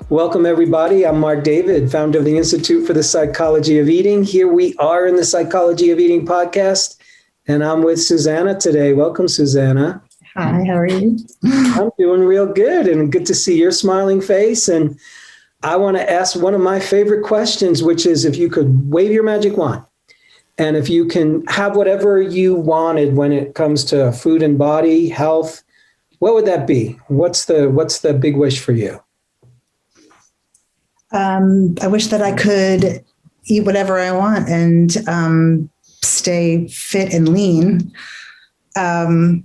Welcome, everybody. I'm Marc David, founder of the Institute for the Psychology of Eating. Here we are in the Psychology of Eating podcast, and I'm with Suzannah today. Welcome, Suzannah. Hi, how are you? I'm doing real good, and good to see your smiling face. And I want to ask one of my favorite questions, which is if you could wave your magic wand, and if you can have whatever you wanted when it comes to food and body, health, what would that be? What's the big wish for you? I wish that I could eat whatever I want and stay fit and lean. That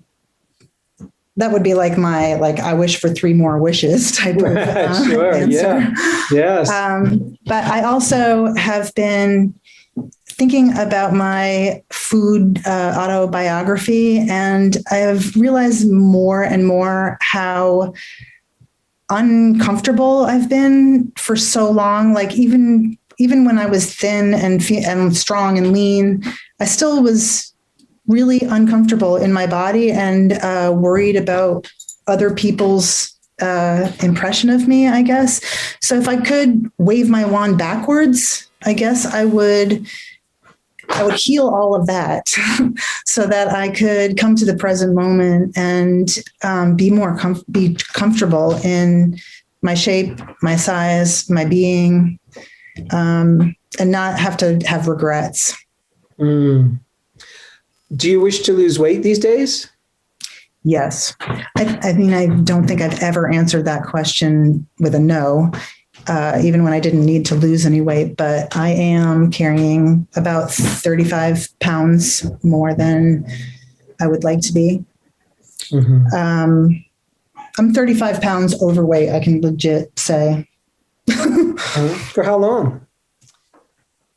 would be like my I wish for 3 more wishes type of sure, answer. Yeah. Yes. But I also have been thinking about my food autobiography, and I have realized more and more how uncomfortable I've been for so long. Like even when I was thin and strong and lean, I still was really uncomfortable in my body and worried about other people's impression of me, I guess. So if I could wave my wand backwards, I guess I would heal all of that so that I could come to the present moment and be comfortable in my shape, my size, my being, and not have to have regrets. Do you wish to lose weight these days? Yes. I mean, I don't think I've ever answered that question with a no. Even when I didn't need to lose any weight, but I am carrying about 35 pounds more than I would like to be. Mm-hmm. I'm 35 pounds overweight, I can legit say. For how long?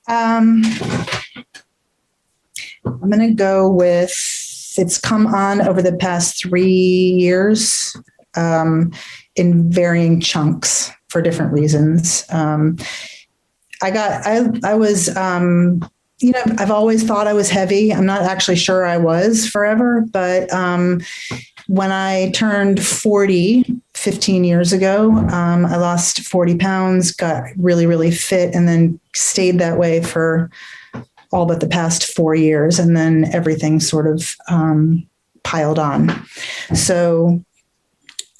I'm going to go with, it's come on over the past 3 years in varying chunks. For different reasons. I've always thought I was heavy. I'm not actually sure I was forever, but when I turned 40, 15 years ago, I lost 40 pounds, got really, really fit, and then stayed that way for all but the past 4 years. And then everything sort of piled on. So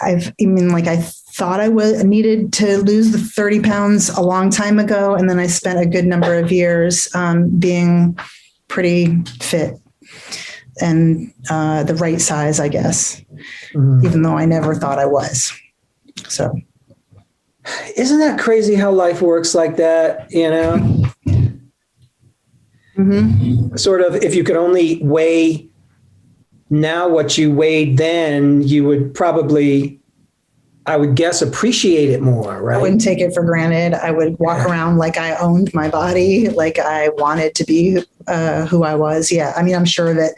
I thought I needed to lose the 30 pounds a long time ago. And then I spent a good number of years being pretty fit and the right size, I guess, even though I never thought I was. So. Isn't that crazy how life works like that? You know, mm-hmm. Sort of, if you could only weigh now what you weighed then, you would probably, I would guess, appreciate it more, right? I wouldn't take it for granted. I would walk around like I owned my body, like I wanted to be who I was. Yeah, I mean, I'm sure of it.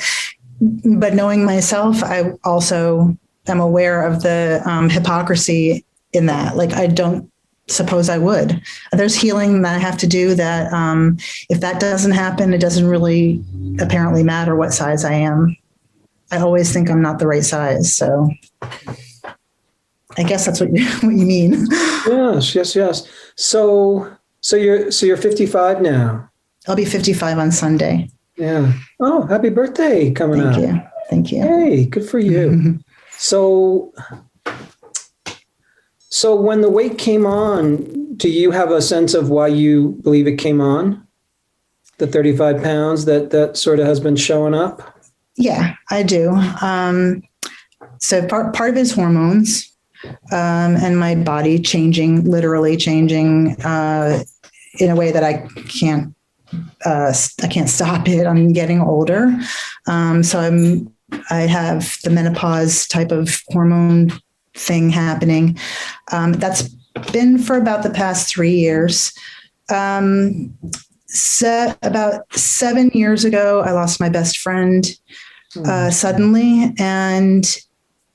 But knowing myself, I also am aware of the hypocrisy in that. Like, I don't suppose I would. There's healing that I have to do that if that doesn't happen, it doesn't really apparently matter what size I am. I always think I'm not the right size. So I guess that's what you mean. Yes. So you're 55 now. I'll be 55 on Sunday. Yeah. Oh, happy birthday coming up. Thank you. Hey, good for you. Mm-hmm. So when the weight came on, do you have a sense of why you believe it came on? The 35 pounds that sort of has been showing up? Yeah, I do. So part of it is hormones. And my body literally changing in a way that I can't stop it. I'm getting older. So I have the menopause type of hormone thing happening. That's been for about the past 3 years. About 7 years ago, I lost my best friend suddenly, and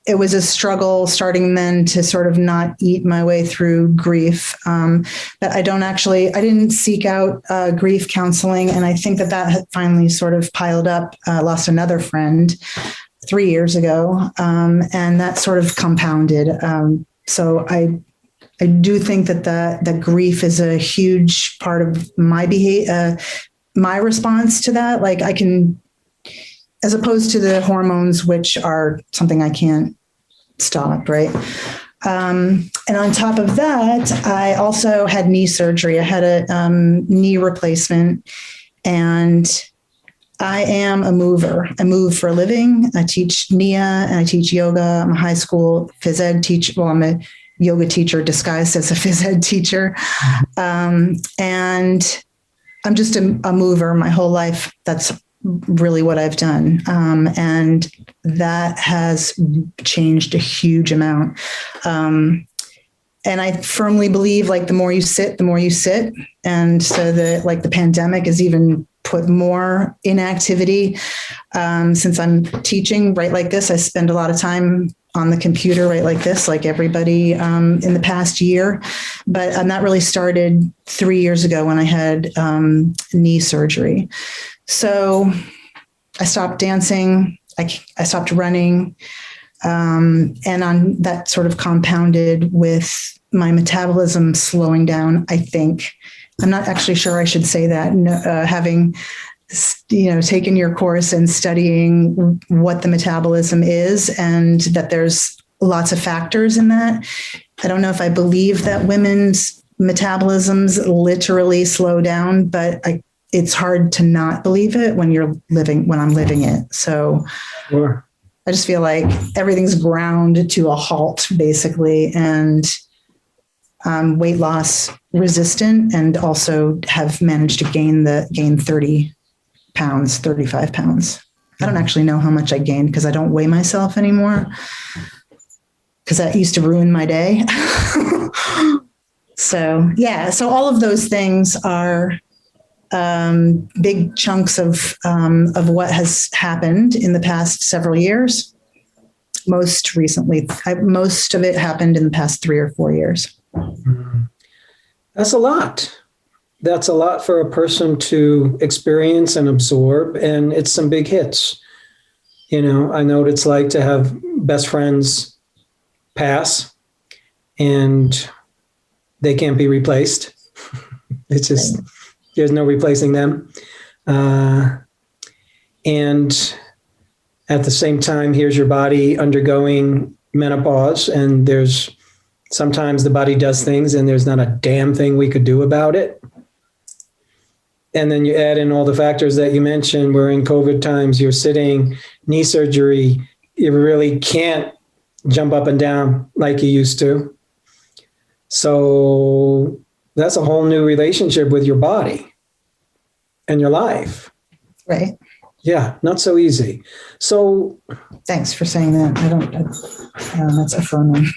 it was a struggle starting then to sort of not eat my way through grief. That I didn't seek out grief counseling. And I think that had finally sort of piled up. Lost another friend 3 years ago. And that sort of compounded. So I I do think that grief is a huge part of my behavior, my response to that. Like I can, as opposed to the hormones, which are something I can't stop, right? And on top of that, I also had knee surgery. I had a knee replacement, and I am a mover. I move for a living. I teach NIA and I teach yoga. I'm a high school phys ed teacher. Well, I'm a yoga teacher disguised as a phys ed teacher. And I'm just a mover my whole life. That's really what I've done. And that has changed a huge amount. And I firmly believe like the more you sit, the more you sit. And so the pandemic has even put more inactivity. Since I'm teaching right like this, I spend a lot of time on the computer right like this, like everybody in the past year. But that really started 3 years ago when I had knee surgery. So I stopped dancing. I stopped running. And on that sort of compounded with my metabolism slowing down, I think. I'm not actually sure I should say that. Having, taken your course and studying what the metabolism is, and that there's lots of factors in that. I don't know if I believe that women's metabolisms literally slow down, but it's hard to not believe it when I'm living it. So Sure. I just feel like everything's ground to a halt, basically, and weight loss resistant, and also have managed to gain 30 pounds, 35 pounds. I don't actually know how much I gained because I don't weigh myself anymore, because that used to ruin my day. So all of those things are big chunks of what has happened in the past several years. Most recently, most of it happened in the past 3 or 4 years. That's a lot. That's a lot for a person to experience and absorb. And it's some big hits. I know what it's like to have best friends pass and they can't be replaced. It's just, there's no replacing them. And at the same time, here's your body undergoing menopause, and sometimes the body does things and there's not a damn thing we could do about it. And then you add in all the factors that you mentioned. We're in COVID times, you're sitting, knee surgery, you really can't jump up and down like you used to. So that's a whole new relationship with your body and your life. Right. Yeah, not so easy. So thanks for saying that. That's affirming.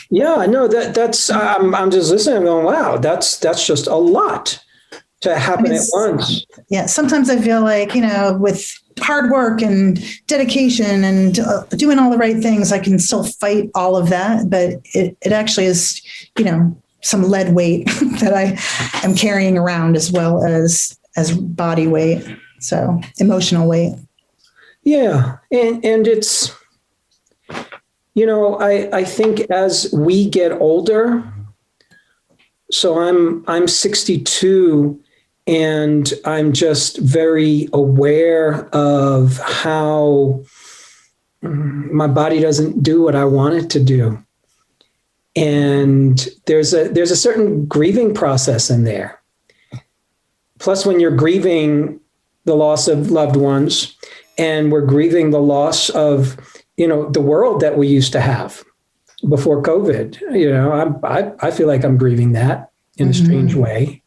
Yeah, no, that's I'm just listening. I'm going, wow, that's just a lot to happen at once. Yeah, sometimes I feel like, with hard work and dedication and doing all the right things, I can still fight all of that. But it actually is, some lead weight that I am carrying around, as well as body weight. So emotional weight. Yeah. And it's, I think as we get older, so I'm 62, and I'm just very aware of how my body doesn't do what I want it to do. And there's a certain grieving process in there. Plus, when you're grieving the loss of loved ones, and we're grieving the loss of, the world that we used to have before COVID, I feel like I'm grieving that in a strange way.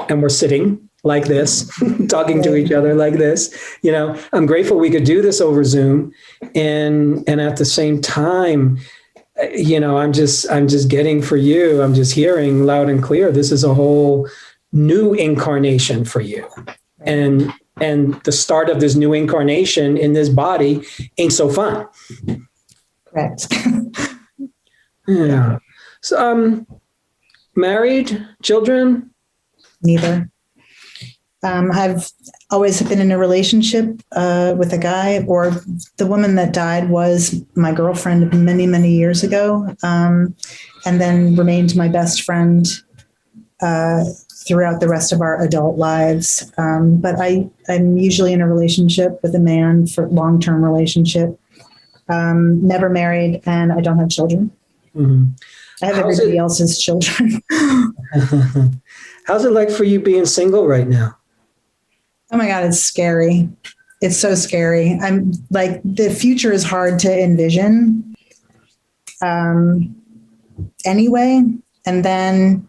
And we're sitting like this, talking to each other like this. I'm grateful we could do this over Zoom. And at the same time, I'm just getting for you, I'm just hearing loud and clear, this is a whole new incarnation for you. And the start of this new incarnation in this body ain't so fun. Correct. Yeah. So, married, children? Neither. I've always been in a relationship with a guy, or the woman that died was my girlfriend many, many years ago, and then remained my best friend throughout the rest of our adult lives. But I'm usually in a relationship with a man, for long-term relationship, never married, and I don't have children. Mm-hmm. I have everybody else's children. How's it like for you being single right now? Oh my God, it's scary. It's so scary. I'm like, the future is hard to envision anyway. And then,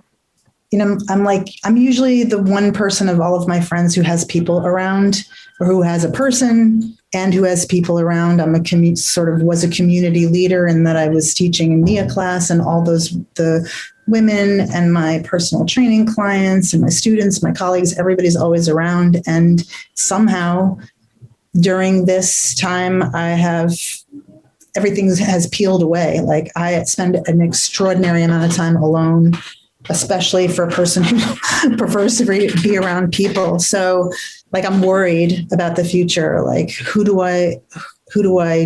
I'm usually the one person of all of my friends who has people around, or who has a person and who has people around. I'm was a community leader in that I was teaching in Mia class, and all the women and my personal training clients and my students, my colleagues, everybody's always around. And somehow during this time, everything has peeled away. Like, I spend an extraordinary amount of time alone, especially for a person who prefers to be around people. So like, I'm worried about the future. Like, who do I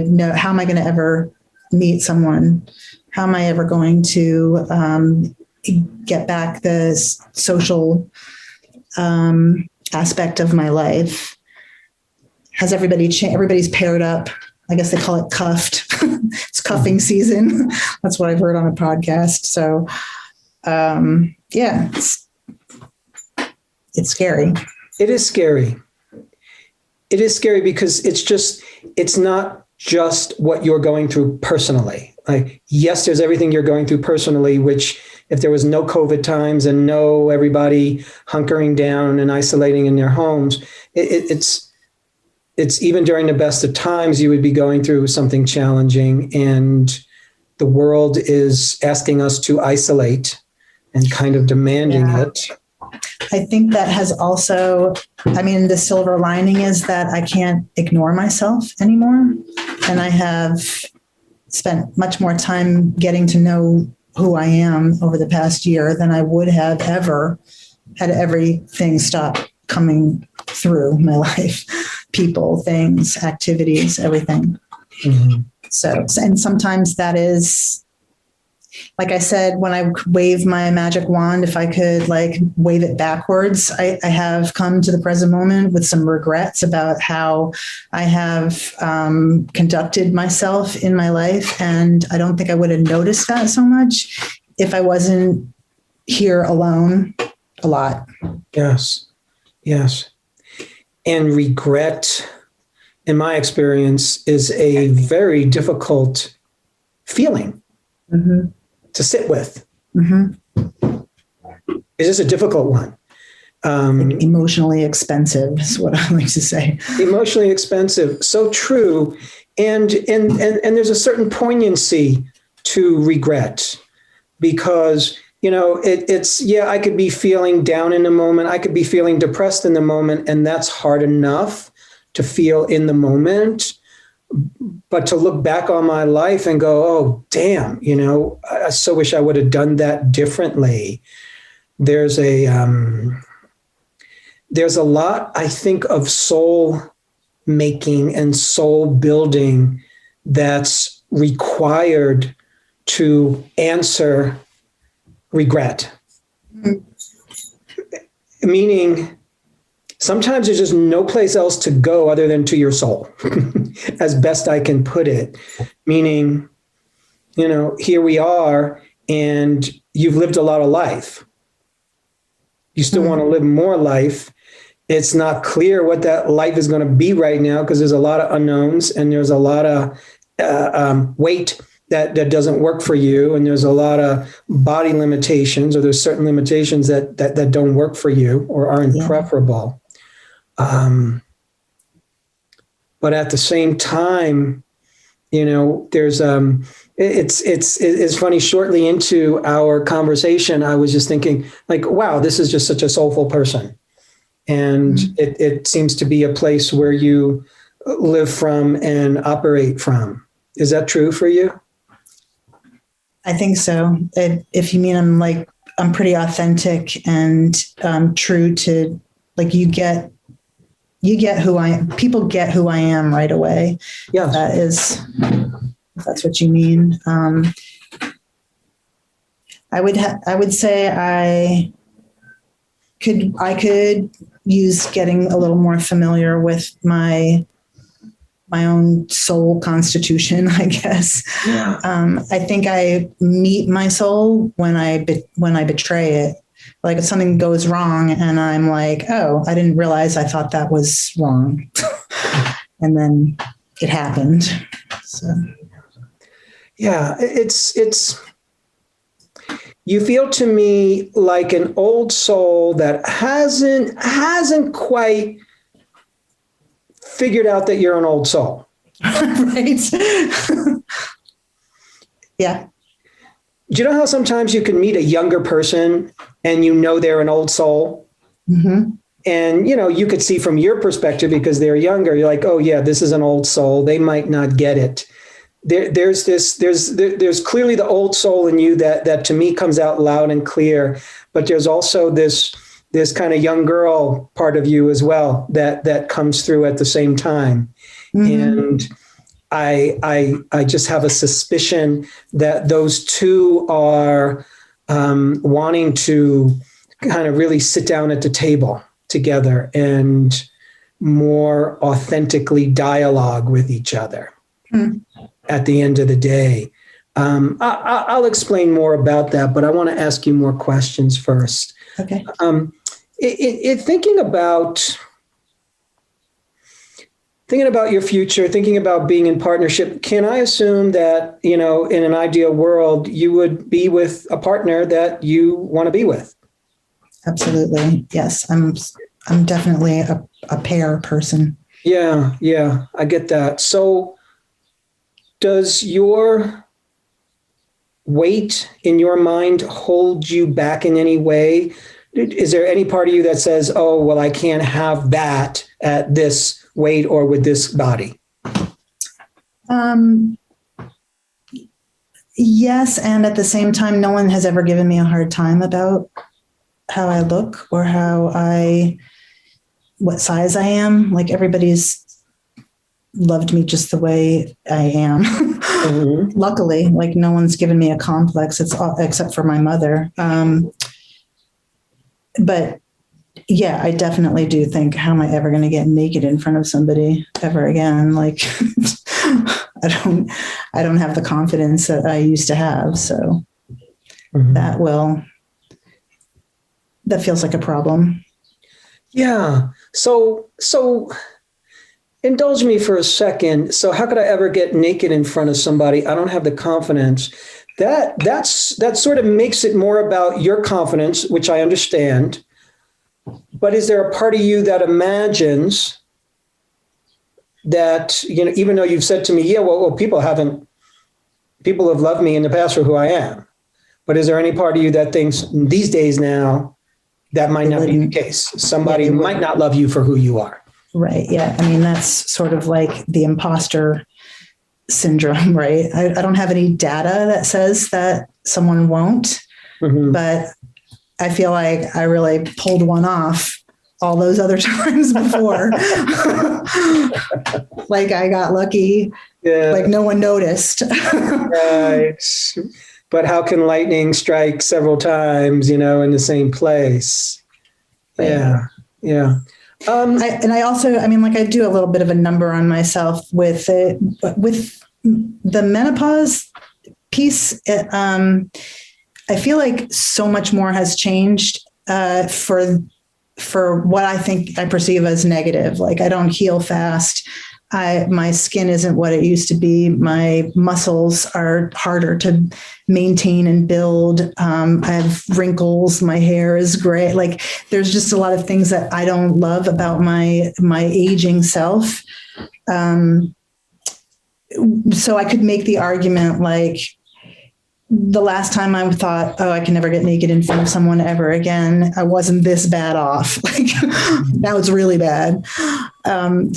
know? How am I going to ever meet someone? How am I ever going to get back the social aspect of my life? Has everybody changed? Everybody's paired up. I guess they call it cuffed. It's cuffing season. That's what I've heard on a podcast. So it's scary. It is scary. It is scary because it's not just what you're going through personally. Like, yes, there's everything you're going through personally, which if there was no COVID times and no everybody hunkering down and isolating in their homes, it's even during the best of times, you would be going through something challenging, and the world is asking us to isolate and kind of demanding it. I think that has also, the silver lining is that I can't ignore myself anymore. And I have spent much more time getting to know who I am over the past year than I would have ever had everything stop coming through my life. People, things, activities, everything. Mm-hmm. So, and sometimes that is, like I said, when I wave my magic wand, if I could wave it backwards, I have come to the present moment with some regrets about how I have conducted myself in my life. And I don't think I would have noticed that so much if I wasn't here alone a lot. Yes. Yes. And regret, in my experience, is a very difficult feeling. Mm-hmm. To sit with. Mm-hmm. It's just a difficult one. Emotionally expensive is what I like to say. Emotionally expensive. So true. And there's a certain poignancy to regret, because, I could be feeling down in the moment. I could be feeling depressed in the moment, and that's hard enough to feel in the moment. But to look back on my life and go, oh, damn, I so wish I would have done that differently. There's a lot, I think, of soul making and soul building that's required to answer regret. Mm-hmm. Meaning, sometimes there's just no place else to go other than to your soul, as best I can put it. Meaning, here we are, and you've lived a lot of life. You still want to live more life. It's not clear what that life is going to be right now, because there's a lot of unknowns, and there's a lot of weight that doesn't work for you, and there's a lot of body limitations, or there's certain limitations that don't work for you or aren't preferable. But at the same time, there's it's funny. Shortly into our conversation, I was just thinking, wow, this is just such a soulful person, and it seems to be a place where you live from and operate from. Is that true for you? I think so. If you mean I'm pretty authentic and true to Like people get who I am right away. Yeah. That's what you mean. I would say I could use getting a little more familiar with my own soul constitution, I guess. Yeah. I think I meet my soul when I betray it. Like if something goes wrong and I'm like, oh, I didn't realize, I thought that was wrong. And then it happened. So. Yeah, it's you feel to me like an old soul that hasn't quite figured out that you're an old soul. Right. Yeah. Do you know how sometimes you can meet a younger person and you know they're an old soul? Mm-hmm. And, you could see from your perspective because they're younger, you're like, oh yeah, this is an old soul. They might not get it. There's clearly the old soul in you that to me comes out loud and clear, but there's also this kind of young girl part of you as well that comes through at the same time. Mm-hmm. And I just have a suspicion that those two are wanting to kind of really sit down at the table together and more authentically dialogue with each other. Mm. At the end of the day. I'll explain more about that, but I want to ask you more questions first. Okay. Thinking about your future, thinking about being in partnership, can I assume that, in an ideal world, you would be with a partner that you want to be with? Absolutely. Yes. I'm definitely a pair person. Yeah, I get that. So does your weight in your mind hold you back in any way? Is there any part of you that says, oh, well, I can't have that at this weight or with this body? Yes. And at the same time, no one has ever given me a hard time about how I look or what size I am. Like everybody's loved me just the way I am. Mm-hmm. Luckily, like no one's given me a complex. Except for my mother. But yeah, I definitely do think, how am I ever going to get naked in front of somebody ever again? Like I don't have the confidence that I used to have. So mm-hmm. that feels like a problem. Yeah. So indulge me for a second. So how could I ever get naked in front of somebody? I don't have the confidence. That sort of makes it more about your confidence, which I understand. But is there a part of you that imagines that, even though you've said to me, yeah, well, people have loved me in the past for who I am. But is there any part of you that thinks these days now that might not be the case? Somebody might not love you for who you are. Right. Yeah. I mean, that's sort of like the imposter syndrome, right? I don't have any data that says that someone won't, mm-hmm. but I feel like I really pulled one off all those other times before. Like I got lucky. Yeah. Like no one noticed. Right. But how can lightning strike several times, in the same place? Yeah. Yeah. I also, I do a little bit of a number on myself with it, but with the menopause piece. I feel like so much more has changed for what I think I perceive as negative. Like I don't heal fast. My skin isn't what it used to be. My muscles are harder to maintain and build. I have wrinkles. My hair is gray. Like there's just a lot of things that I don't love about my aging self. So I could make the argument like the last time I thought, oh, I can never get naked in front of someone ever again, I wasn't this bad off. Like now it's really bad.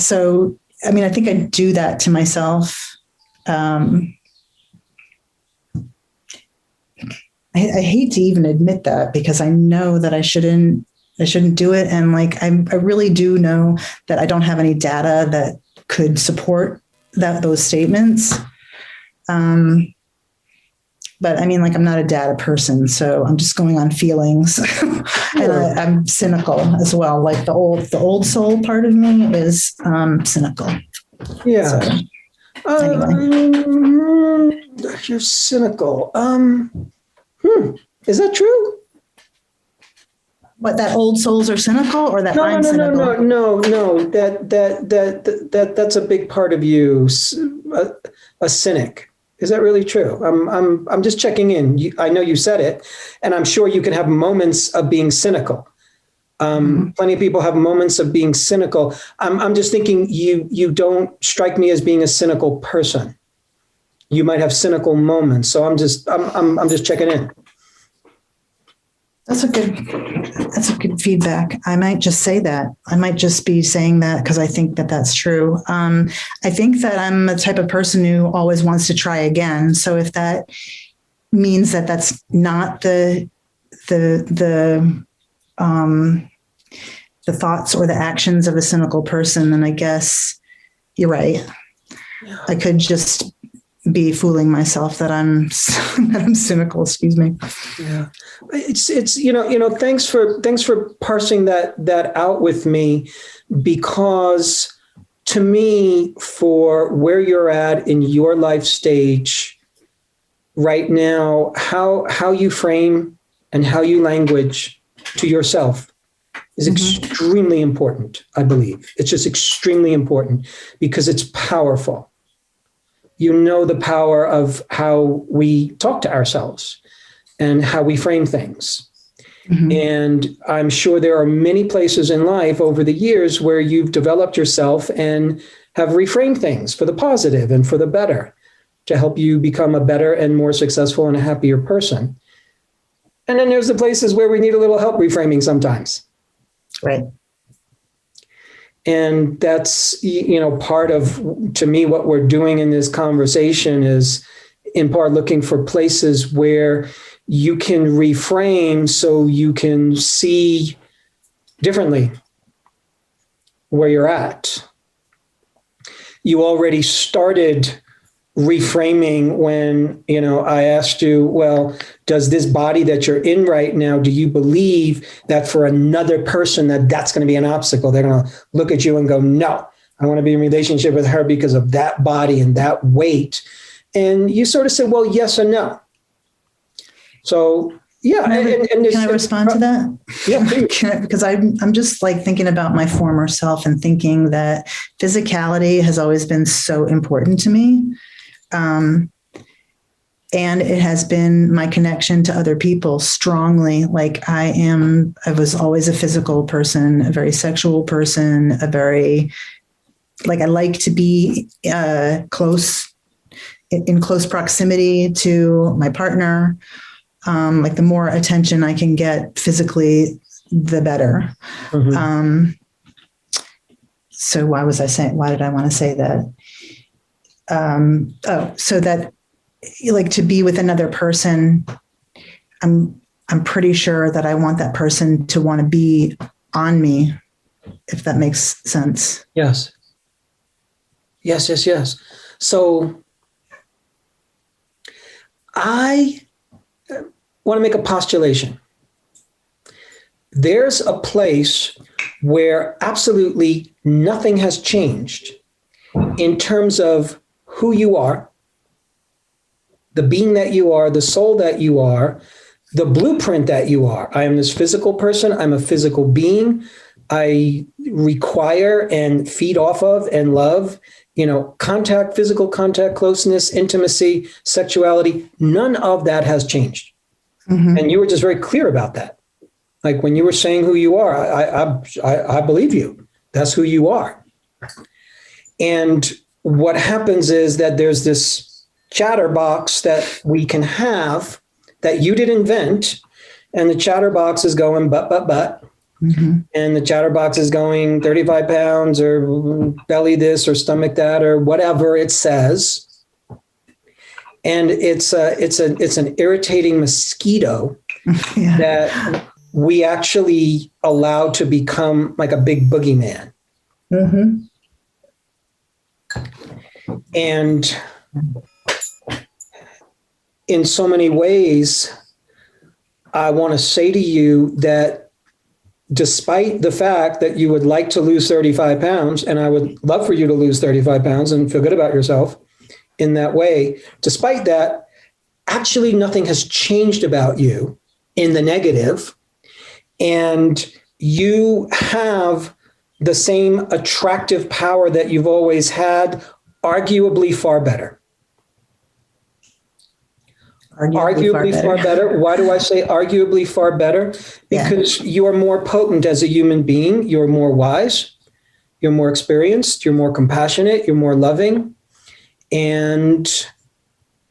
So I think I do that to myself. I hate to even admit that because I know that I shouldn't I shouldn't do it. And like, I really do know that I don't have any data that could support those statements. But I mean, like, I'm not a data person, so I'm just going on feelings. And I'm cynical as well. Like the old soul part of me is cynical. Yeah. So, anyway. You're cynical. Is that true? What, that old souls are cynical, or that I'm cynical? No. That's a big part of you, a cynic. Is that really true? I'm just checking in. I know you said it, and I'm sure you can have moments of being cynical. Plenty of people have moments of being cynical. I'm just thinking you don't strike me as being a cynical person. You might have cynical moments, so I'm just checking in. That's a good feedback. I might just say that. I might just be saying that because I think that that's true. I think that I'm the type of person who always wants to try again. So if that means that that's not the thoughts or the actions of a cynical person, then I guess you're right. Yeah. I could just be fooling myself that I'm cynical. Excuse me. Yeah, it's thanks for parsing that out with me, because to me, for where you're at in your life stage right now, how you frame and how you language to yourself is extremely important. I believe it's just extremely important because it's powerful. You know the power of how we talk to ourselves and how we frame things. Mm-hmm. And I'm sure there are many places in life over the years where you've developed yourself and have reframed things for the positive and for the better to help you become a better and more successful and a happier person. And then there's the places where we need a little help reframing sometimes. Right. And that's, part of, to me, what we're doing in this conversation is in part looking for places where you can reframe so you can see differently where you're at. You already started reframing when, I asked you, well, does this body that you're in right now, do you believe that for another person that's going to be an obstacle? They're going to look at you and go, no, I want to be in a relationship with her because of that body and that weight. And you sort of said, well, yes and no. So, yeah. Can I respond to that? Yeah. Because I'm just like thinking about my former self and thinking that physicality has always been so important to me. And it has been my connection to other people strongly. Like I was always a physical person, a very sexual person, I like to be in close proximity to my partner. Like the more attention I can get physically, the better. Mm-hmm. So why did I want to say that? So that like to be with another person, I'm pretty sure that I want that person to want to be on me, if that makes sense. Yes. So I want to make a postulation. There's a place where absolutely nothing has changed in terms of who you are, the being that you are, the soul that you are, the blueprint that you are. I am this physical person. I'm a physical being. I require and feed off of and love, contact, physical contact, closeness, intimacy, sexuality. None of that has changed. Mm-hmm. And you were just very clear about that. Like when you were saying who you are, I believe you. That's who you are. And what happens is that there's this chatterbox that we can have that you didn't invent. And the chatterbox is going, but. Mm-hmm. And the chatterbox is going 35 pounds or belly this or stomach that or whatever it says. And it's an irritating mosquito that we actually allow to become like a big boogeyman. Mm-hmm. And in so many ways, I want to say to you that despite the fact that you would like to lose 35 pounds, and I would love for you to lose 35 pounds and feel good about yourself in that way, despite that, actually nothing has changed about you in the negative. And you have the same attractive power that you've always had, arguably far better. Arguably far better. Why do I say arguably far better? Because you are more potent as a human being. You're more wise. You're more experienced. You're more compassionate. You're more loving. And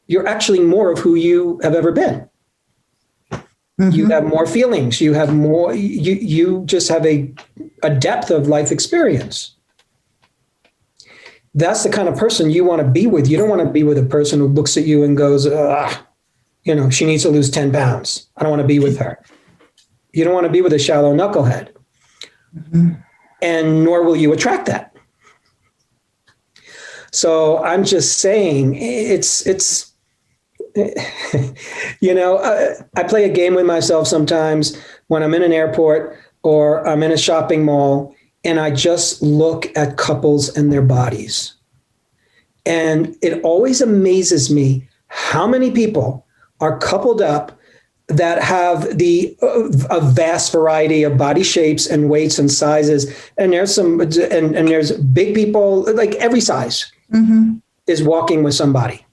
you're actually more of who you have ever been. Mm-hmm. You have more feelings. You have more, you just have a depth of life experience. That's the kind of person you want to be with. You don't want to be with a person who looks at you and goes, she needs to lose 10 pounds. I don't want to be with her. You don't want to be with a shallow knucklehead. Mm-hmm. And nor will you attract that. So I'm just saying it's I play a game with myself sometimes when I'm in an airport or I'm in a shopping mall and I just look at couples and their bodies. And it always amazes me how many people are coupled up that have a vast variety of body shapes and weights and sizes. And there's there's big people, like every size is walking with somebody.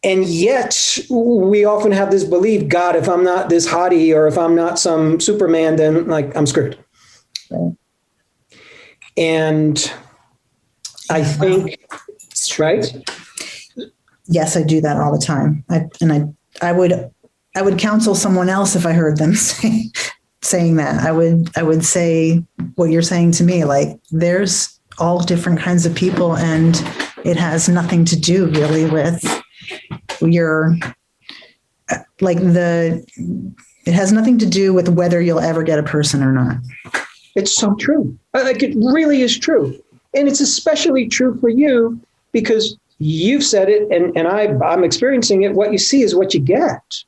And yet we often have this belief, God, if I'm not this hottie or if I'm not some Superman, then like I'm screwed. Right. And I think, right? Yes, I do that all the time. I would counsel someone else if I heard them saying that. I would say what you're saying to me, like there's all different kinds of people and it has nothing to do really with it has nothing to do with whether you'll ever get a person or not. It's so true. Like it really is true. And it's especially true for you because you've said it and I'm experiencing it. What you see is what you get.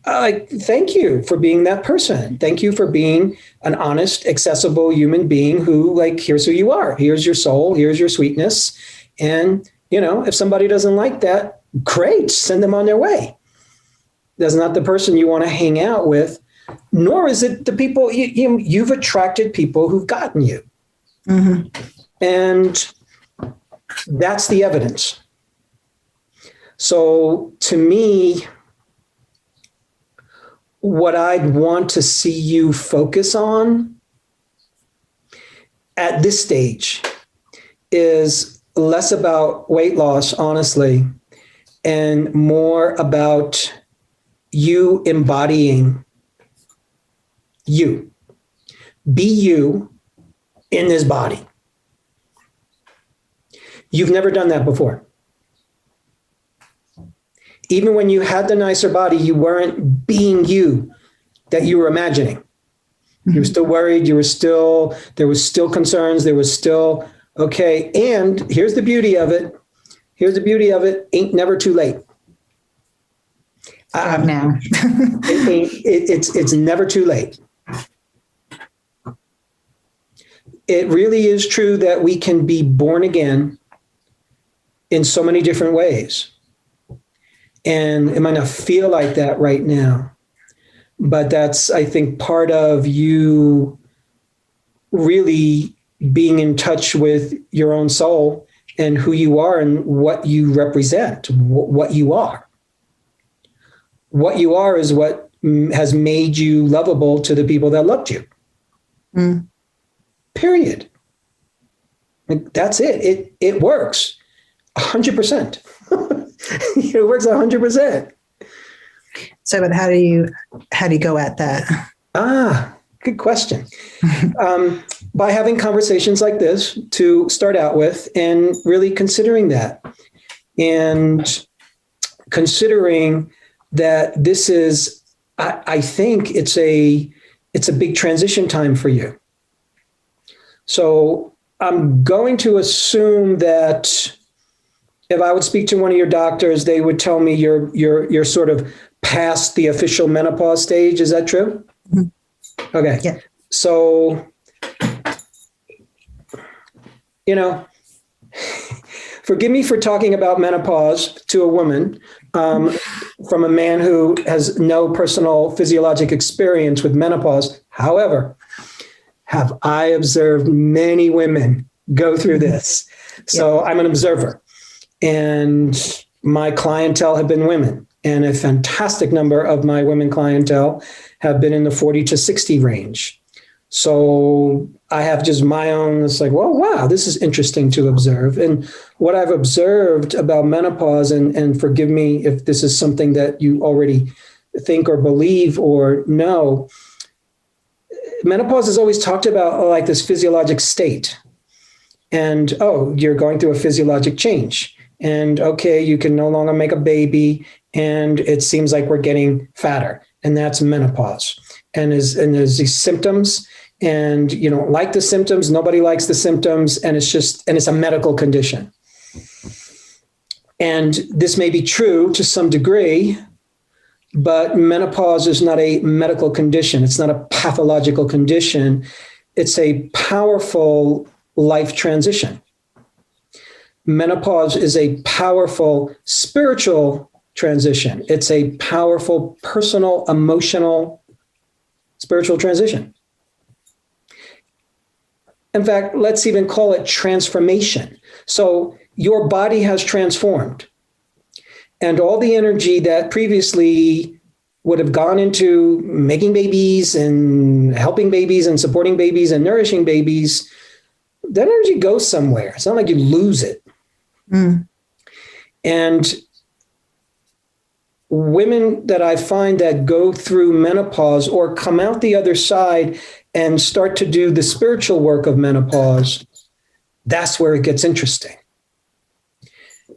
Thank you for being that person. Thank you for being an honest, accessible human being who here's who you are. Here's your soul. Here's your sweetness. And if somebody doesn't like that, great, send them on their way. That's not the person you want to hang out with, nor is it the people you've attracted people who've gotten you. Mm-hmm. And that's the evidence. So to me, what I'd want to see you focus on at this stage is less about weight loss, honestly, and more about you embodying you. Be you in this body. You've never done that before. Even when you had the nicer body, you weren't being you that you were imagining. You were still worried. There was still concerns. There was still, okay. And here's the beauty of it. Ain't never too late. Now. It's never too late. It really is true that we can be born again in so many different ways. And it might not feel like that right now, but that's, I think, part of you really being in touch with your own soul and who you are and what you represent, what you are. What you are is what has made you lovable to the people that loved you. Mm. Period. That's it. It works 100%. It works 100%. So, but how do you go at that? Good question. By having conversations like this to start out with and really considering that and considering that this is I think it's a big transition time for you. So I'm going to assume that if I would speak to one of your doctors, they would tell me you're sort of past the official menopause stage. Is that true? Mm-hmm. Okay. Yeah. So, forgive me for talking about menopause to a woman from a man who has no personal physiologic experience with menopause. However, have I observed many women go through this? So I'm an observer, and my clientele have been women, and a fantastic number of my women clientele have been in the 40 to 60 range. So I have just my own, it's like, well, wow, this is interesting to observe. And what I've observed about menopause, and forgive me if this is something that you already think or believe or know, menopause is always talked about like this physiologic state. And, oh, you're going through a physiologic change. And, okay, you can no longer make a baby. And it seems like we're getting fatter. And that's menopause. And there's these symptoms. And you don't like the symptoms. Nobody likes the symptoms. And it's a medical condition. And this may be true to some degree, but menopause is not a medical condition. It's not a pathological condition. It's a powerful life transition. Menopause is a powerful spiritual transition. It's a powerful personal, emotional, spiritual transition. In fact, let's even call it transformation. So your body has transformed. And all the energy that previously would have gone into making babies and helping babies and supporting babies and nourishing babies, that energy goes somewhere. It's not like you lose it. Mm. And women that I find that go through menopause or come out the other side and start to do the spiritual work of menopause, that's where it gets interesting.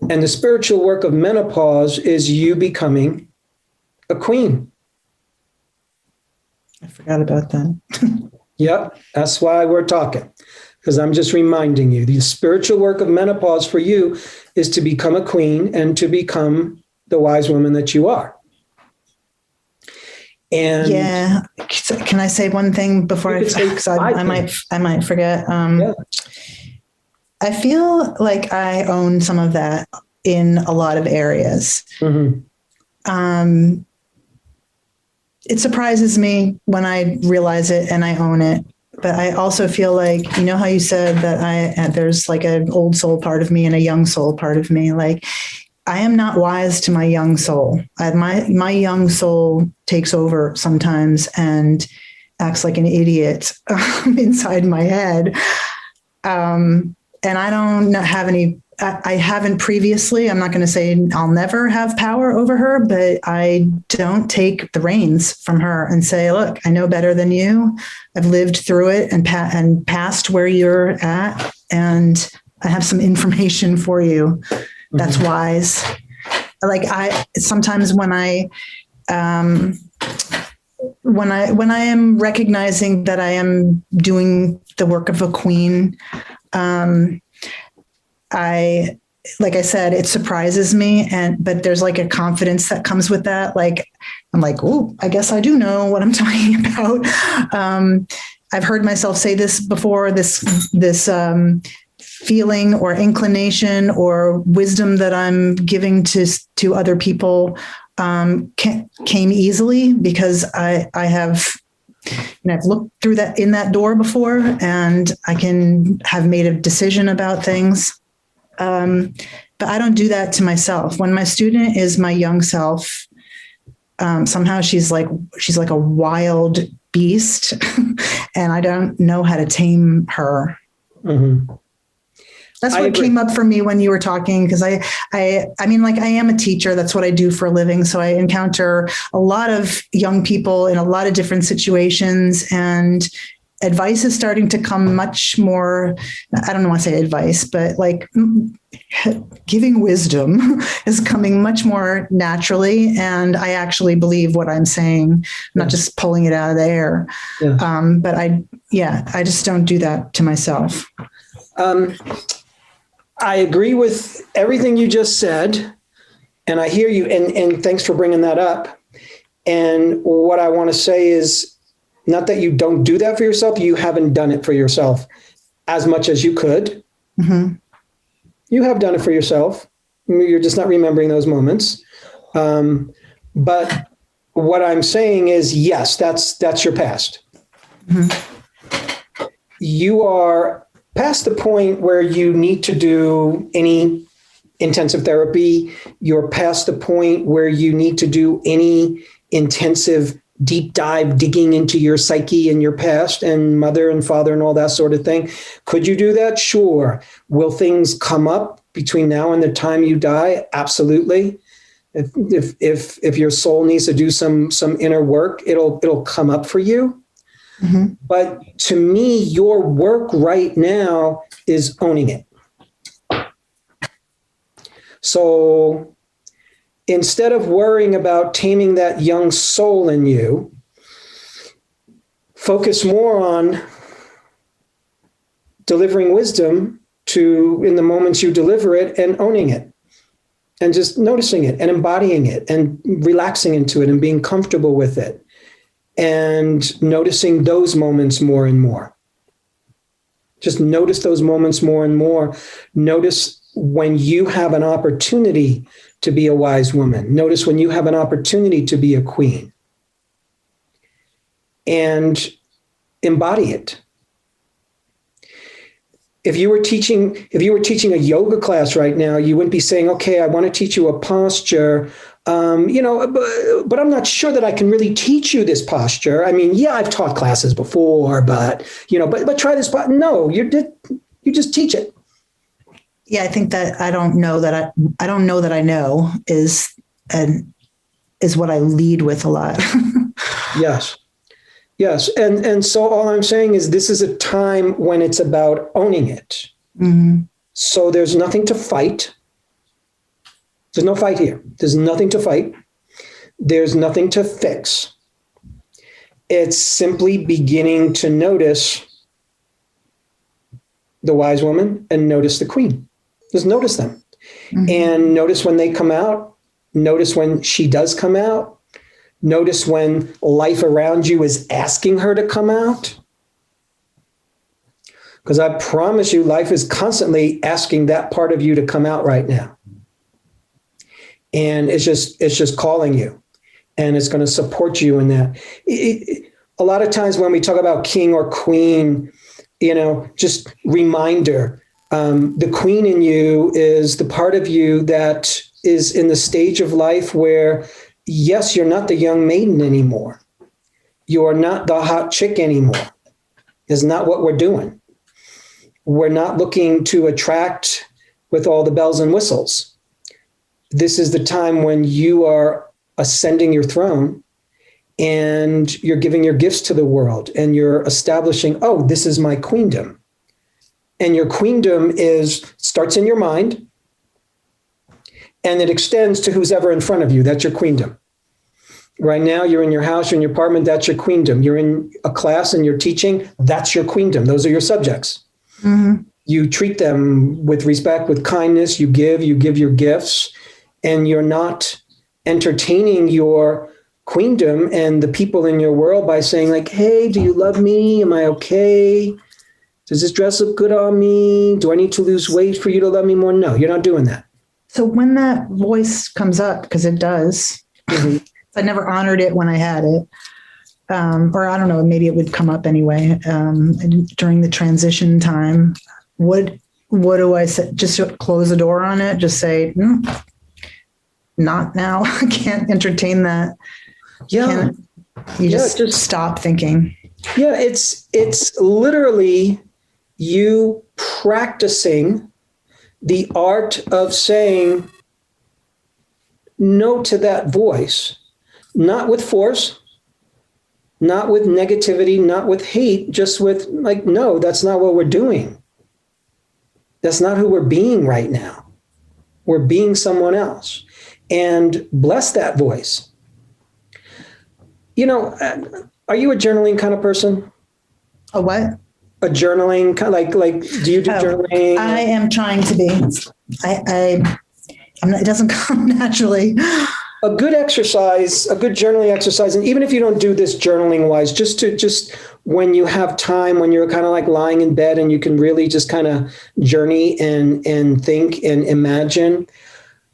And the spiritual work of menopause is you becoming a queen. I forgot about that. Yep, that's why we're talking, because I'm just reminding you, the spiritual work of menopause for you is to become a queen and to become the wise woman that you are. And yeah, can I say one thing before I might forget? Yeah. I feel like I own some of that in a lot of areas. Mm-hmm. It surprises me when I realize it and I own it. But I also feel like, you know how you said that there's like an old soul part of me and a young soul part of me. Like, I am not wise to my young soul. My young soul takes over sometimes and acts like an idiot inside my head. And I don't have any, I haven't previously, I'm not going to say I'll never have power over her, but I don't take the reins from her and say, look, I know better than you. I've lived through it and passed where you're at. And I have some information for you that's wise. Like sometimes when I am recognizing that I am doing the work of a queen, like I said, it surprises me, but there's like a confidence that comes with that. Like, I'm like, oh, I guess I do know what I'm talking about. I've heard myself say this before, this feeling or inclination or wisdom that I'm giving to other people came easily because I've looked through that in that door before, and I can have made a decision about things. But I don't do that to myself. When my student is my young self, somehow she's like a wild beast, and I don't know how to tame her. Mm-hmm. That's what came up for me when you were talking, because I mean, like, I am a teacher. That's what I do for a living. So I encounter a lot of young people in a lot of different situations. And advice is starting to come much more, I don't want to say advice, but like giving wisdom is coming much more naturally. And I actually believe what I'm saying, I'm not just pulling it out of the air. Yeah. But I just don't do that to myself. I agree with everything you just said. And I hear you. And thanks for bringing that up. And what I want to say is, not that you don't do that for yourself, you haven't done it for yourself as much as you could. Mm-hmm. You have done it for yourself. You're just not remembering those moments. But what I'm saying is, yes, that's your past. Mm-hmm. You are past the point where you need to do any intensive therapy. You're past the point where you need to do any intensive deep dive digging into your psyche and your past and mother and father and all that sort of thing. Could you do that? Sure. Will things come up between now and the time you die? Absolutely. If your soul needs to do some inner work, it'll come up for you. Mm-hmm. But to me, your work right now is owning it. So instead of worrying about taming that young soul in you, focus more on delivering wisdom in the moments you deliver it, and owning it and just noticing it and embodying it and relaxing into it and being comfortable with it and noticing those moments more and more. Just notice those moments more and more. Notice when you have an opportunity to be a wise woman. Notice when you have an opportunity to be a queen, and embody it. If you were teaching a yoga class right now, you wouldn't be saying, okay, I want to teach you a posture, but I'm not sure that I can really teach you this posture. I mean, yeah, I've taught classes before, but try this. No, you just teach it. Yeah, I think that I don't know that I know is what I lead with a lot. Yes. And so all I'm saying is this is a time when it's about owning it. Mm-hmm. So there's nothing to fight. There's no fight here. There's nothing to fight. There's nothing to fix. It's simply beginning to notice the wise woman and notice the queen. Just notice them. Mm-hmm. And notice when they come out. Notice when she does come out. Notice when life around you is asking her to come out. Because I promise you, life is constantly asking that part of you to come out right now. And it's just calling you. And it's going to support you in that. A lot of times when we talk about king or queen, just reminder, the queen in you is the part of you that is in the stage of life where, yes, you're not the young maiden anymore. You are not the hot chick anymore. It's not what we're doing. We're not looking to attract with all the bells and whistles. This is the time when you are ascending your throne and you're giving your gifts to the world and you're establishing, oh, this is my queendom. And your queendom starts in your mind and it extends to who's ever in front of you. That's your queendom. Right now, you're in your house, you're in your apartment, that's your queendom. You're in a class and you're teaching, that's your queendom. Those are your subjects. Mm-hmm. You treat them with respect, with kindness, you give your gifts, and you're not entertaining your queendom and the people in your world by saying like, hey, do you love me? Am I okay? Does this dress look good on me? Do I need to lose weight for you to love me more? No, you're not doing that. So when that voice comes up, because it does, mm-hmm. I never honored it when I had it. Or I don't know, maybe it would come up anyway. During the transition time, what do I say? Just close the door on it? Just say, not now. I can't entertain that. Yeah. You just stop thinking. Yeah, it's literally you practicing the art of saying no to that voice, not with force, not with negativity, not with hate, just with like, no, that's not what we're doing. That's not who we're being right now. We're being someone else. And bless that voice. You know, are you a journaling kind of person? A what? A journaling kind of like do you do journaling? I am trying to be. I'm not, it doesn't come naturally. A good exercise, a good journaling exercise, and even if you don't do this journaling wise, just when you have time, when you're kind of like lying in bed and you can really just kind of journey and think and imagine,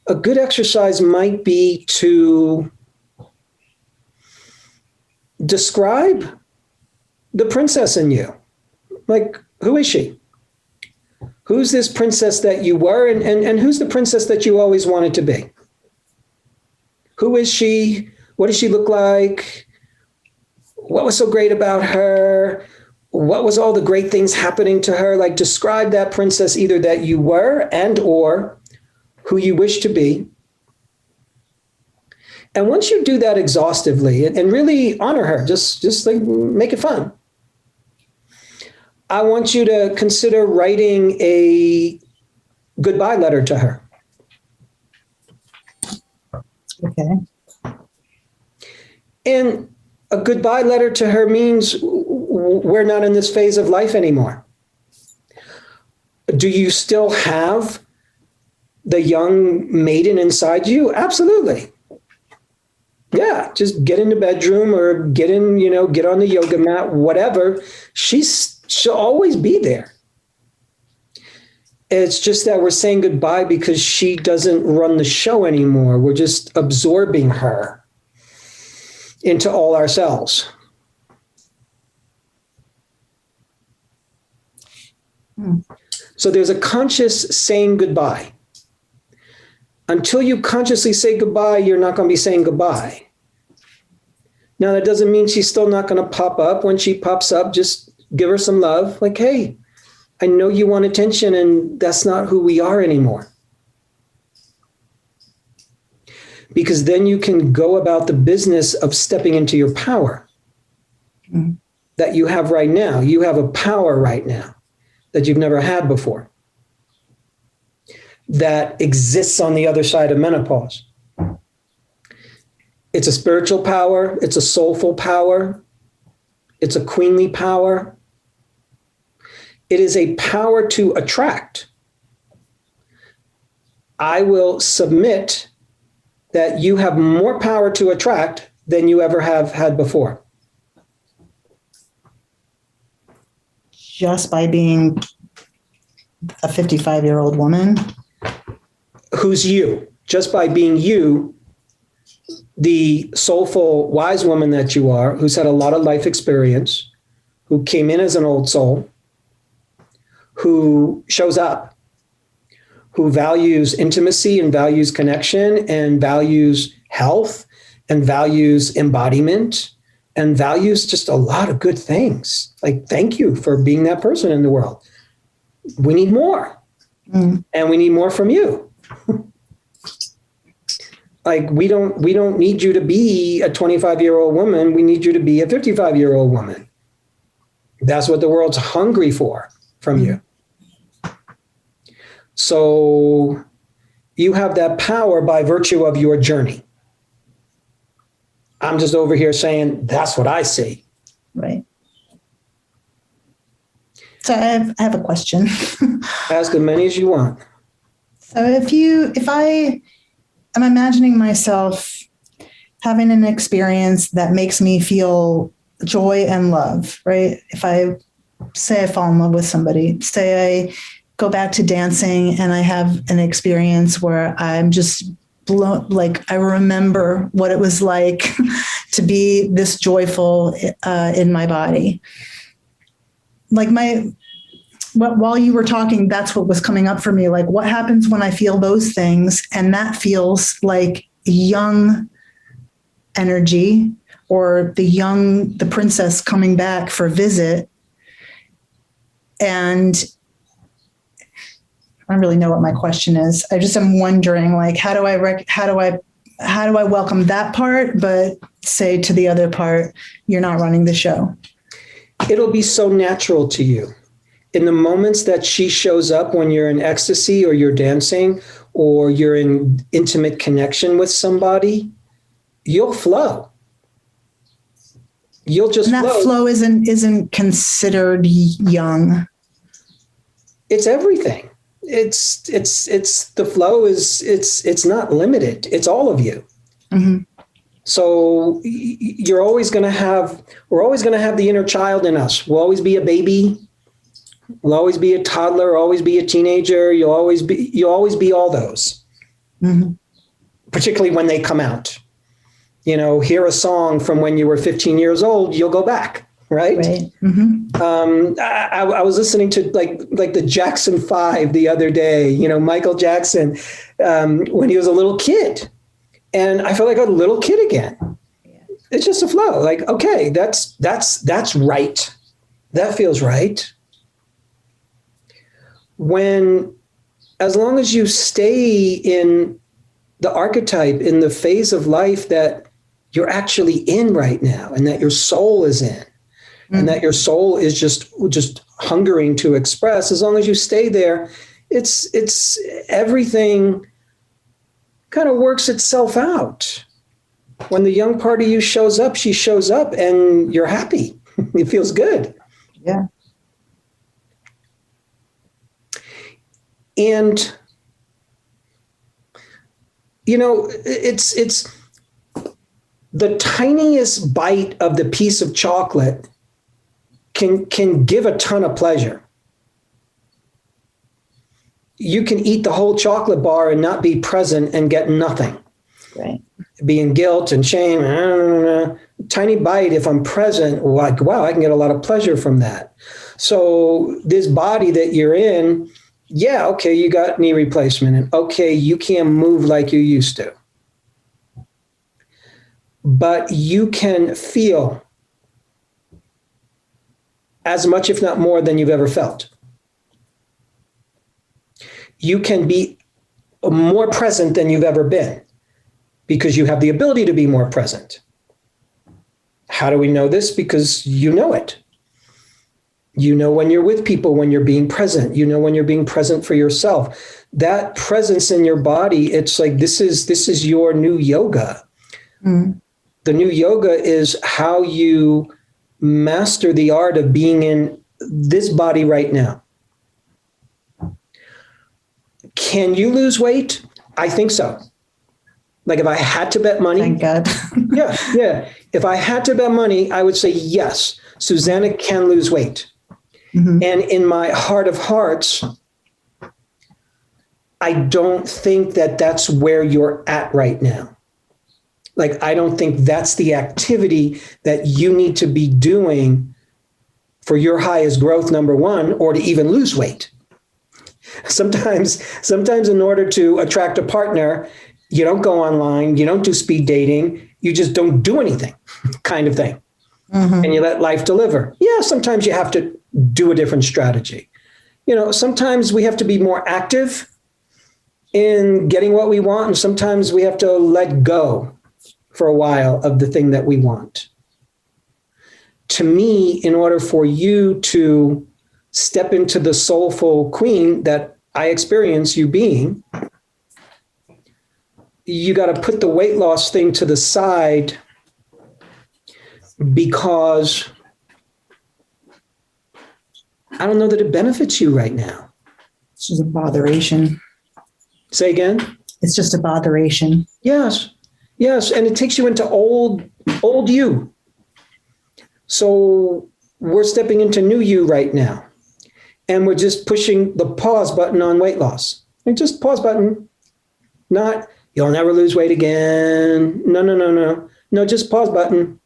a good exercise might be to describe the princess in you. Like, who is she? Who's this princess that you were, and who's the princess that you always wanted to be? Who is she? What does she look like? What was so great about her? What was all the great things happening to her? Like, describe that princess either that you were and or who you wish to be. And once you do that exhaustively and really honor her, just like make it fun. I want you to consider writing a goodbye letter to her. Okay. And a goodbye letter to her means we're not in this phase of life anymore. Do you still have the young maiden inside you? Absolutely. Yeah, just get in the bedroom or get on the yoga mat, whatever. She'll always be there. It's just that we're saying goodbye because she doesn't run the show anymore. We're just absorbing her into all ourselves. So there's a conscious saying goodbye. Until you consciously say goodbye, you're not going to be saying goodbye. Now, that doesn't mean she's still not going to pop up. When she pops up, just give her some love. Like, hey, I know you want attention, and that's not who we are anymore. Because then you can go about the business of stepping into your power that you have right now. You have a power right now that you've never had before, that exists on the other side of menopause. It's a spiritual power. It's a soulful power. It's a queenly power. It is a power to attract. I will submit that you have more power to attract than you ever have had before. Just by being a 55-year-old woman? Who's you? Just by being you, the soulful, wise woman that you are, who's had a lot of life experience, who came in as an old soul, who shows up, who values intimacy and values connection and values health and values embodiment and values just a lot of good things. Like, thank you for being that person in the world. We need more. And we need more from you. Like, we don't need you to be a 25-year-old woman. We need you to be a 55-year-old woman. That's what the world's hungry for from you. So you have that power by virtue of your journey. I'm just over here saying, that's what I see. Right. So I have a question. Ask as many as you want. So if I am imagining myself having an experience that makes me feel joy and love, right? If I say I fall in love with somebody, say I go back to dancing and I have an experience where I'm just blown, like I remember what it was like to be this joyful in my body. Like while you were talking, that's what was coming up for me. Like, what happens when I feel those things? And that feels like young energy, or the princess coming back for a visit. And I don't really know what my question is. I just am wondering, like, how do I how do I welcome that part, but say to the other part, you're not running the show? It'll be so natural to you. In the moments that she shows up when you're in ecstasy or you're dancing or you're in intimate connection with somebody, you'll flow. You'll just and that flow isn't considered young. It's everything. It's the flow it's not limited. It's all of you. Mm-hmm. So we're always going to have the inner child in us. We'll always be a baby. We'll always be a toddler, always be a teenager. You'll always be all those, mm-hmm. Particularly when they come out. Hear a song from when you were 15 years old, you'll go back, right? Mm-hmm. I was listening to like the Jackson 5 the other day, Michael Jackson, when he was a little kid. And I felt like a little kid again. Yeah. It's just a flow. Like, okay, that's right. That feels right. As long as you stay in the archetype, in the phase of life that you're actually in right now, and that your soul is in, and that your soul is just hungering to express, as long as you stay there, it's everything kind of works itself out. When the young part of you shows up, she shows up, and you're happy. It feels good. Yeah. And, it's the tiniest bite of the piece of chocolate can give a ton of pleasure. You can eat the whole chocolate bar and not be present and get nothing. Right. Be in guilt and shame. Tiny bite, if I'm present, like, wow, I can get a lot of pleasure from that. So this body that you're in, yeah, okay, you got knee replacement, and okay, you can't move like you used to. But you can feel as much, if not more, than you've ever felt. You can be more present than you've ever been because you have the ability to be more present. How do we know this? Because you know it. You know when you're with people, when you're being present. You know when you're being present for yourself. That presence in your body, it's like this is your new yoga. Mm. The new yoga is how you master the art of being in this body right now. Can you lose weight? I think so. Like if I had to bet money. Thank God. Yeah. If I had to bet money, I would say yes, Suzannah can lose weight. Mm-hmm. And in my heart of hearts, I don't think that that's where you're at right now. Like, I don't think that's the activity that you need to be doing for your highest growth, number one, or to even lose weight. Sometimes in order to attract a partner, you don't go online, you don't do speed dating, you just don't do anything kind of thing. Mm-hmm. And you let life deliver. Yeah, sometimes you have to do a different strategy. Sometimes we have to be more active in getting what we want, and sometimes we have to let go for a while of the thing that we want. To me, in order for you to step into the soulful queen that I experience you being, you got to put the weight loss thing to the side because I don't know that it benefits you right now. It's just a botheration. Say again? It's just a botheration. Yes. And it takes you into old you. So we're stepping into new you right now. And we're just pushing the pause button on weight loss. And just pause button. Not, you'll never lose weight again. No. No, just pause button.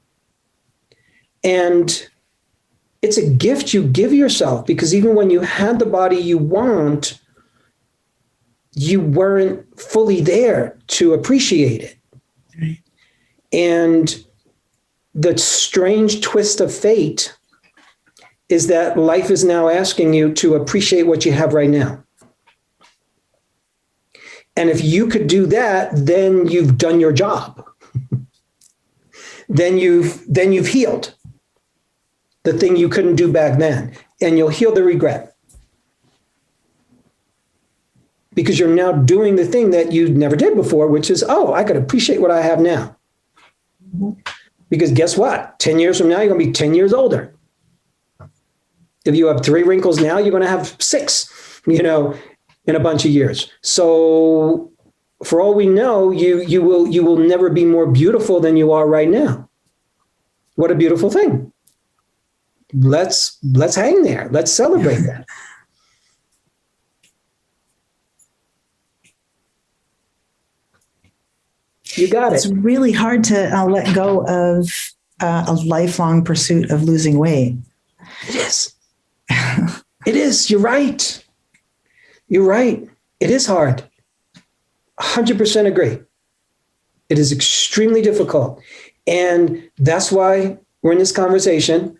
And it's a gift you give yourself, because even when you had the body you want, you weren't fully there to appreciate it. Right. And the strange twist of fate is that life is now asking you to appreciate what you have right now. And if you could do that, then you've done your job. then you've healed the thing you couldn't do back then, and you'll heal the regret. Because you're now doing the thing that you never did before, which is, oh, I could appreciate what I have now. Because guess what? 10 years from now, you're going to be 10 years older. If you have 3 wrinkles now, you're going to have 6, in a bunch of years. So for all we know, you will never be more beautiful than you are right now. What a beautiful thing. Let's hang there. Let's celebrate that. You got it. It's really hard to let go of a lifelong pursuit of losing weight. It is. It is. You're right. You're right. It is hard. 100% agree. It is extremely difficult. And that's why we're in this conversation.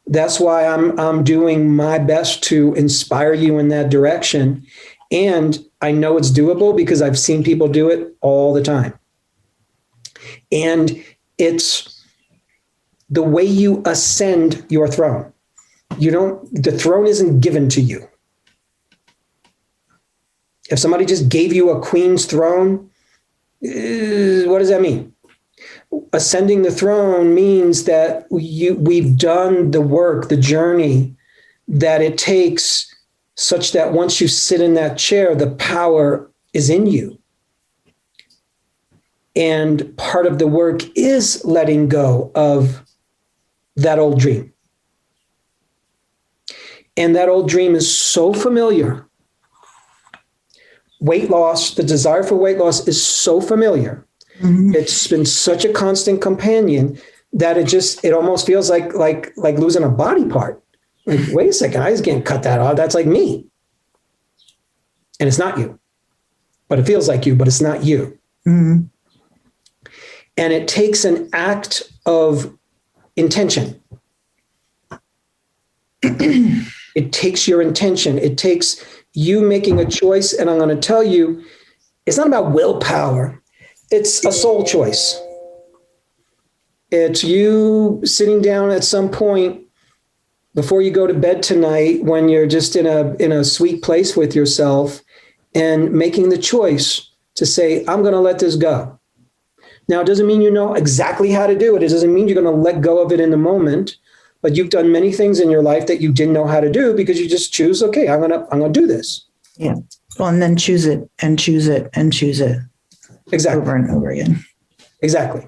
That's why I'm doing my best to inspire you in that direction. And I know it's doable because I've seen people do it all the time. And it's the way you ascend your throne. The throne isn't given to you. If somebody just gave you a queen's throne, what does that mean? Ascending the throne means that we've done the work, the journey that it takes, such that once you sit in that chair, the power is in you. And part of the work is letting go of that old dream. And that old dream is so familiar. Weight loss, the desire for weight loss is so familiar. Mm-hmm. It's been such a constant companion that it almost feels like losing a body part. Like, wait a second, I just can't cut that off. That's like me. And it's not you. But it feels like you, but it's not you. Mm-hmm. And it takes an act of intention. It takes your intention. It takes you making a choice. And I'm going to tell you, it's not about willpower. It's a soul choice. It's you sitting down at some point before you go to bed tonight, when you're just in a sweet place with yourself, and making the choice to say, I'm going to let this go. Now, it doesn't mean you know exactly how to do it. It doesn't mean you're going to let go of it in the moment, but you've done many things in your life that you didn't know how to do because you just choose, okay, I'm going to do this. Yeah. Well, and then choose it and choose it and choose it. Exactly. Over and over again. Exactly.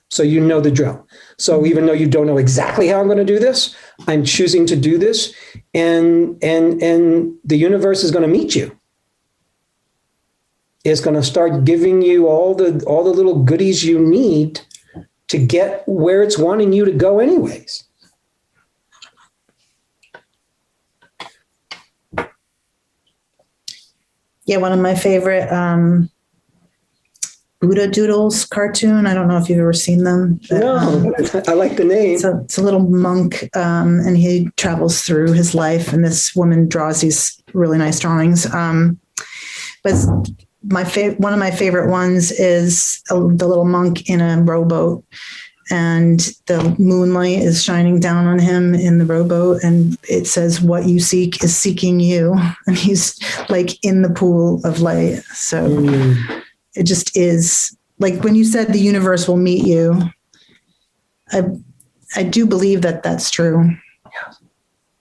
So you know the drill. So even though you don't know exactly how I'm going to do this, I'm choosing to do this, and the universe is going to meet you. It's going to start giving you all the little goodies you need to get where it's wanting you to go anyways. Yeah, one of my favorite Buddha Doodles cartoon. I don't know if you've ever seen them. But, no, I like the name. It's a little monk, and he travels through his life, and this woman draws these really nice drawings. But one of my favorite ones is the little monk in a rowboat, and the moonlight is shining down on him in the rowboat, and it says, "What you seek is seeking you," and he's like in the pool of light. So it just is like when you said the universe will meet you. I do believe that that's true.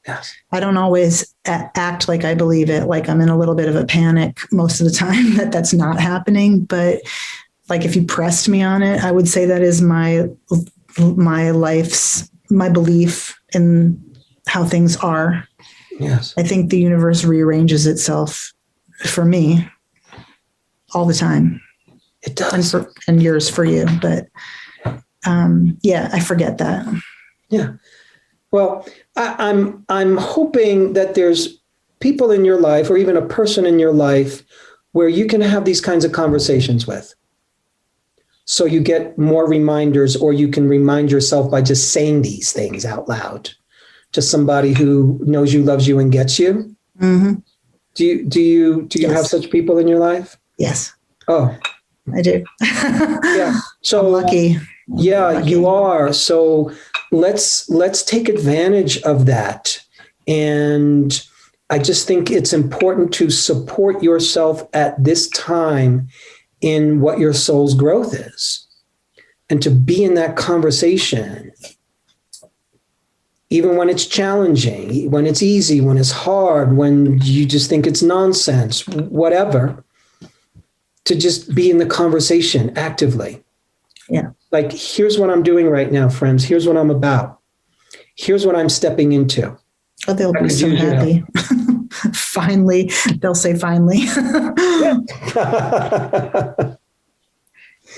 Yes. I don't always act like I believe it. Like I'm in a little bit of a panic most of the time that's not happening. But like if you pressed me on it, I would say that is my belief in how things are. Yes. I think the universe rearranges itself for me all the time. It does. And yours for you. But I forget that. Yeah. Well, I'm hoping that there's people in your life, or even a person in your life, where you can have these kinds of conversations with. So you get more reminders, or you can remind yourself by just saying these things out loud to somebody who knows you, loves you, and gets you. Mm-hmm. Do you Yes. have such people in your life? Yes. Oh, I do. yeah. So I'm lucky. Yeah, you are. So let's take advantage of that. And I just think it's important to support yourself at this time in what your soul's growth is, and to be in that conversation, even when it's challenging, when it's easy, when it's hard, when you just think it's nonsense, whatever, to just be in the conversation actively. Yeah. Like, here's what I'm doing right now, friends. Here's what I'm about. Here's what I'm stepping into. Oh, they'll be so happy. Finally, they'll say finally. Yeah.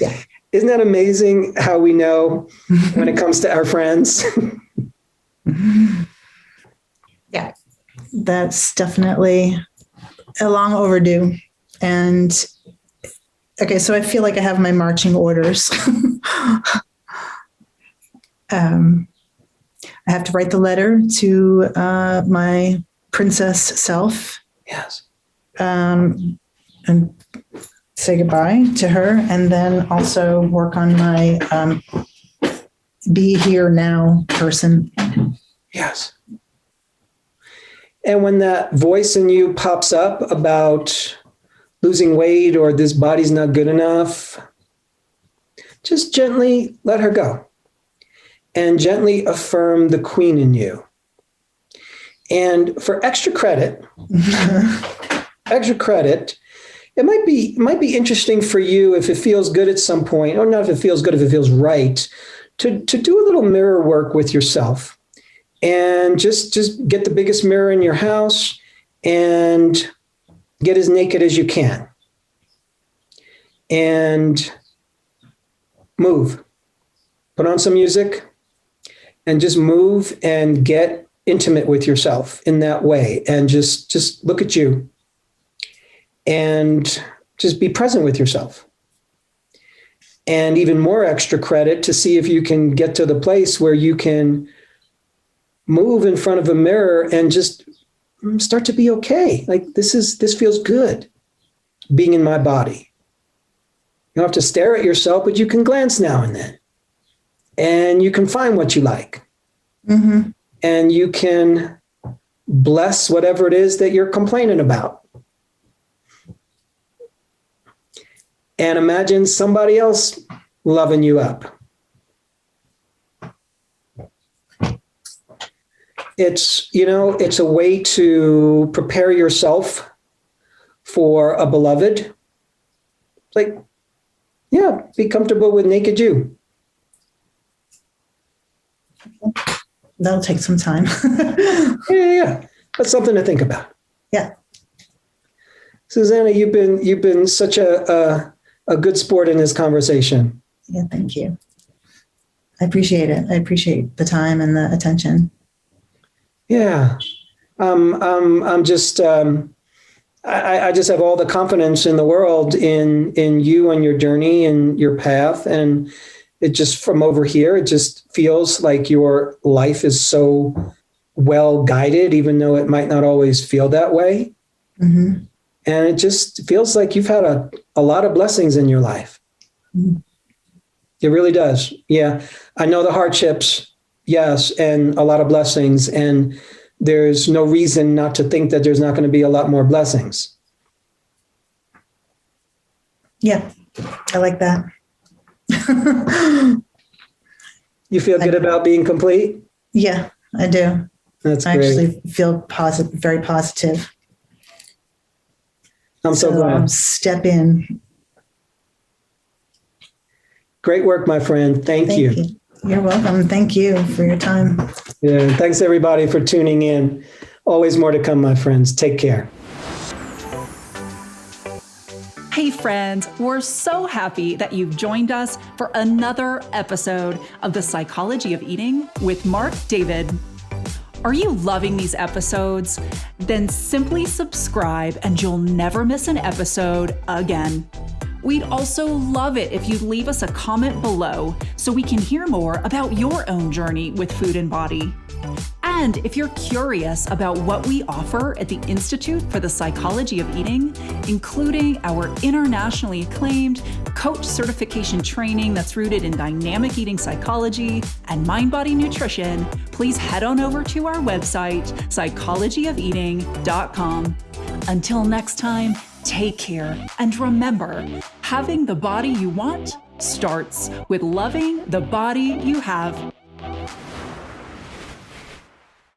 Yeah. Isn't that amazing how we know when it comes to our friends? Yeah, that's definitely a long overdue. And okay, so I feel like I have my marching orders. I have to write the letter to my princess self. Yes. And say goodbye to her, and then also work on my be here now person. Yes. And when that voice in you pops up about losing weight or this body's not good enough, just gently let her go and gently affirm the queen in you. And for extra credit, it might be interesting for you, if it feels good at some point, or not if it feels good, if it feels right, to do a little mirror work with yourself, and just get the biggest mirror in your house and get as naked as you can, and move. Put on some music and just move and get intimate with yourself in that way, and just look at you and just be present with yourself. And even more extra credit to see if you can get to the place where you can move in front of a mirror and just start to be okay. Like, this feels good being in my body. You don't have to stare at yourself, but you can glance now and then, and you can find what you like. Mm-hmm. And you can bless whatever it is that you're complaining about. And imagine somebody else loving you up. It's a way to prepare yourself for a beloved. Like, yeah, be comfortable with naked you. That'll take some time. Yeah. That's something to think about. Yeah. Suzannah, you've been such a good sport in this conversation. Yeah, thank you. I appreciate it. I appreciate the time and the attention. Yeah. I'm just I just have all the confidence in the world in you and your journey and your path. And it just, from over here, it just feels like your life is so well guided, even though it might not always feel that way. Mm-hmm. And it just feels like you've had a lot of blessings in your life. Mm-hmm. It really does. Yeah. I know the hardships, yes, and a lot of blessings. And there's no reason not to think that there's not going to be a lot more blessings. Yeah, I like that. You feel good about being complete? Yeah, I do. That's I great. actually feel positive, very positive. I'm so glad. Step in. Great work, my friend. Thank you. You're welcome. Thank you for your time. Yeah, thanks everybody for tuning in. Always more to come, my friends. Take care. Hey friends, we're so happy that you've joined us for another episode of The Psychology of Eating with Marc David. Are you loving these episodes? Then simply subscribe and you'll never miss an episode again. We'd also love it if you'd leave us a comment below so we can hear more about your own journey with food and body. And And if you're curious about what we offer at the Institute for the Psychology of Eating, including our internationally acclaimed coach certification training that's rooted in dynamic eating psychology and mind-body nutrition, please head on over to our website, psychologyofeating.com. Until next time, take care. And remember, having the body you want starts with loving the body you have.